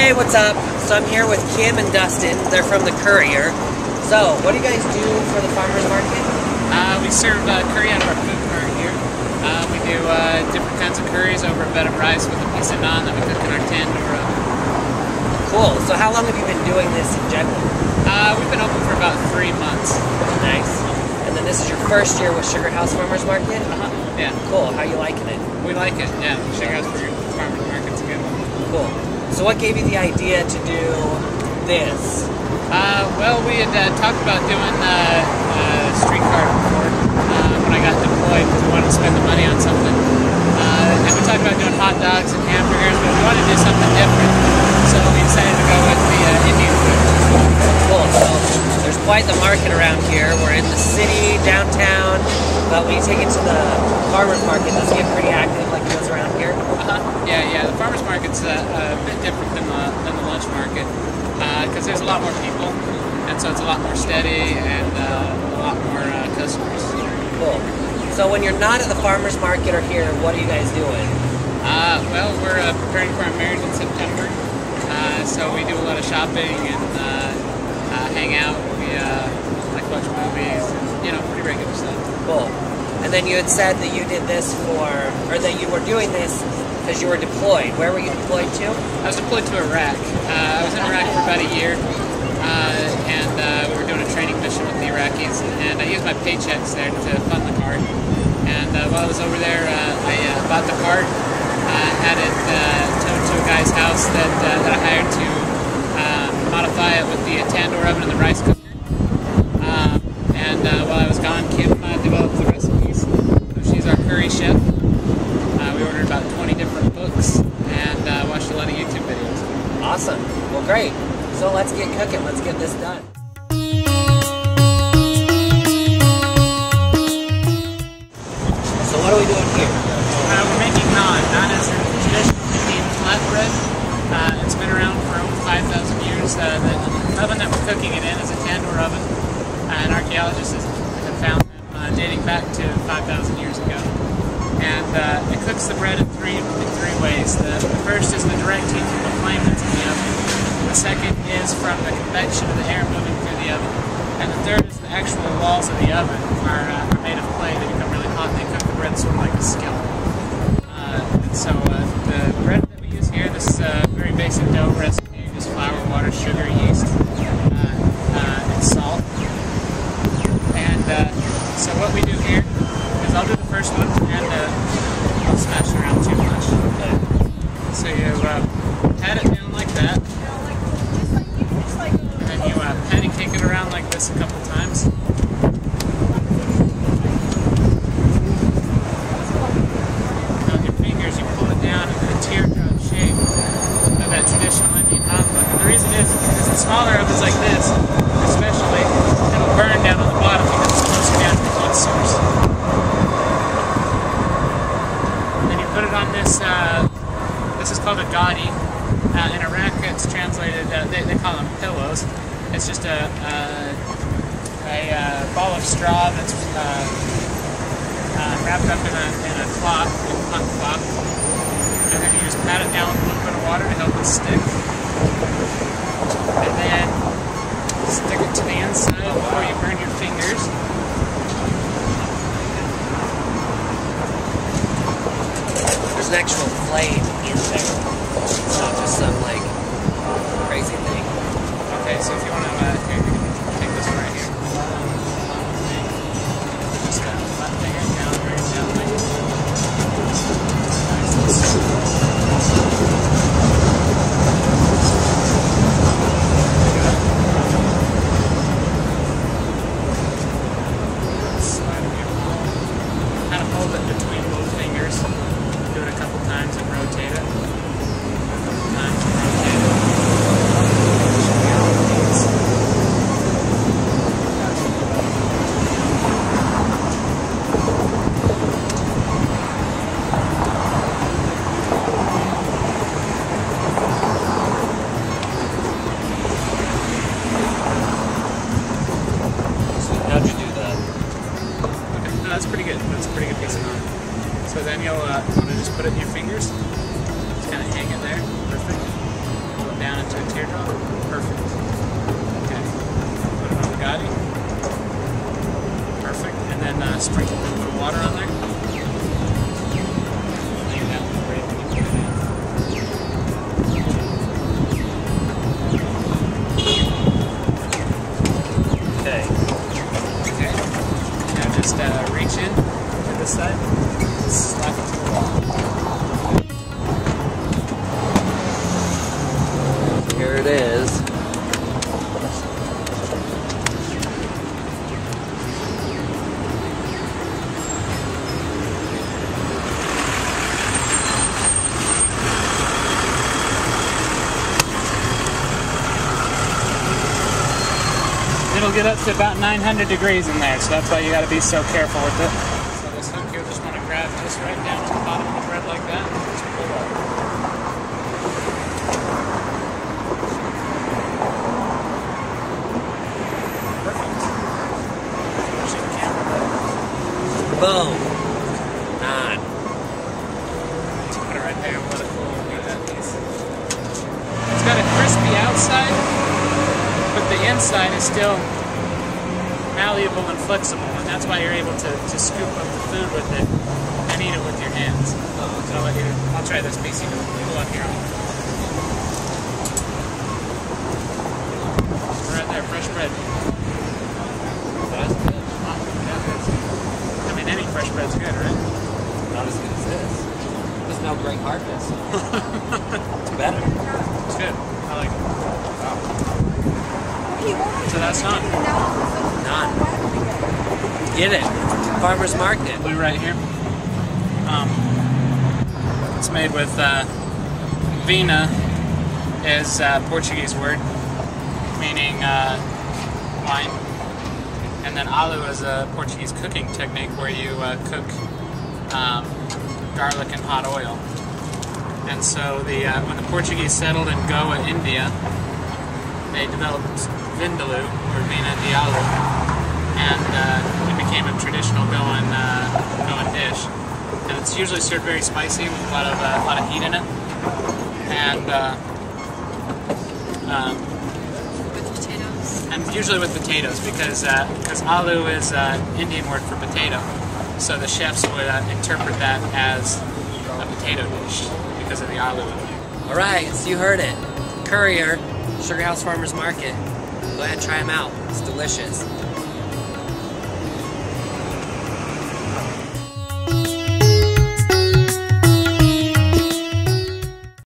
Hey, what's up? So I'm here with Kim and Dustin. They're from the Courier. So, what do you guys do for the farmers market? We serve curry out of our food cart here. We do different kinds of curries over a bed of rice with a piece of naan that we cook in our tandoor oven. Cool. So how long have you been doing this in general? We've been open for about 3 months. Nice. And then this is your first year with Sugar House Farmers Market? Yeah. Cool. How you liking it? We like it, yeah. Sugar House Farmers Market's a good one. Cool. So what gave you the idea to do this? Well, we had talked about doing streetcar before when I got deployed because we wanted to spend the money on something. And we talked about doing hot dogs and hamburgers, but we wanted to do something different. So we decided to go with the Indian food. Cool. So there's quite the market around here. We're in the city, downtown, but when you take it to the farmers market, does it get pretty active like it goes around here? Yeah. The farmers market's a bit different than the lunch market because there's a lot more people, and so it's a lot more steady and a lot more customers. Cool. So when you're not at the farmers market or here, what are you guys doing? Well, we're preparing for our marriage in September, so we do a lot of shopping and hang out. We like watch movies, and, pretty regular stuff. Cool. And then you had said that you did this or that you were doing this because you were deployed. Where were you deployed to? I was deployed to Iraq. I was in Iraq for about a year, and we were doing a training mission with the Iraqis, and I used my paychecks there to fund the cart. And while I was over there, I bought the cart, had it towed to a guy's house that I hired to modify it with the tandoor oven and the rice cooker. And while I was gone, Kim developed the recipes. So she's our curry chef. We ordered about 20 different books and watched a lot of YouTube videos. Awesome. Well, great. So let's get cooking. Let's get this done. So what are we doing here? We're making naan. Naan is a traditional Indian flatbread. It's been around for over 5,000 years. The oven that we're cooking it in is a tandoor oven, and archaeologists have found them dating back to 5,000 years ago. And it cooks the bread in three ways. The first is the direct heat from the flame that's in the oven. The second is from the convection of the air moving through the oven. And the third is the actual walls of the oven are made of clay. They become really hot and they cook the bread sort of like a skillet. And so the bread that we use here, this is a very basic dough recipe. Just flour, water, sugar, yeast, and salt. And so what we do here is I'll do the first one and don't smash it around too much. So you pat it down like that. And then you patty cake it around like this a couple times. Now with your fingers you pull it down into a teardrop shape of that traditional Indian hot plate. And the reason is because in smaller ovens like this, especially, it'll burn down on the bottom because it's closer down to the heat source. And then you put it on this, this is called a gadi. In Iraq it's translated, they call them pillows. It's just a ball of straw that's wrapped up in a cloth, a hot cloth. And then you just pat it down with a little bit of water to help it stick. And then stick it to the inside before you burn your fingers. There's an actual flame in there. It's not just some crazy thing. Okay, so if you want to here, you can take this right here. Just flat finger down very gently. Slide it in. Kind of hold it between both fingers. Do it a couple times and rotate it. A couple times and rotate it. How'd you do that? Okay, no, that's pretty good. That's a pretty good piece of naan. So then you'll want to just put it in your fingers. Just kind of hang it there. Perfect. on down into a teardrop. Perfect. Okay. Put it on the gatti. Perfect. And then sprinkle a little bit of water on there. Lay it down right when you put it in. Okay. Okay. Now just reach in to this side. Slap it to the wall. Here it is. It'll get up to about 900 degrees in there, so that's why you got to be so careful with it. So this hook here, just want to grab just right down to the bottom of the bread like that. Just pull up. Perfect. Pushing the camera back. Boom. Naan. Just put it right there. What a cool look at that piece. It's got a crispy outside, but the inside is still malleable and flexible, and that's why you're able to scoop up the food with it and eat it with your hands. So I'll try this piece. You can pull up here. Right there, fresh bread. That's good. I mean, any fresh bread's good, right? Not as good as this. There's no great harvest. It's better. It's good. I like it. So that's naan. Naan. Get it. Farmer's market. Blue right here. It's made with vina is a Portuguese word meaning wine, and then alu is a Portuguese cooking technique where you cook garlic in hot oil. And so when the Portuguese settled in Goa, India, they developed vindaloo, or vina de alu, and it became a traditional Goan dish. And it's usually served very spicy with a lot of heat in it, and With potatoes. and usually with potatoes, because alu is an Indian word for potato, so the chefs would interpret that as a potato dish because of the alu in it. Alright, so you heard it. Courier, Sugar House Farmer's Market. Go ahead and try them out. It's delicious.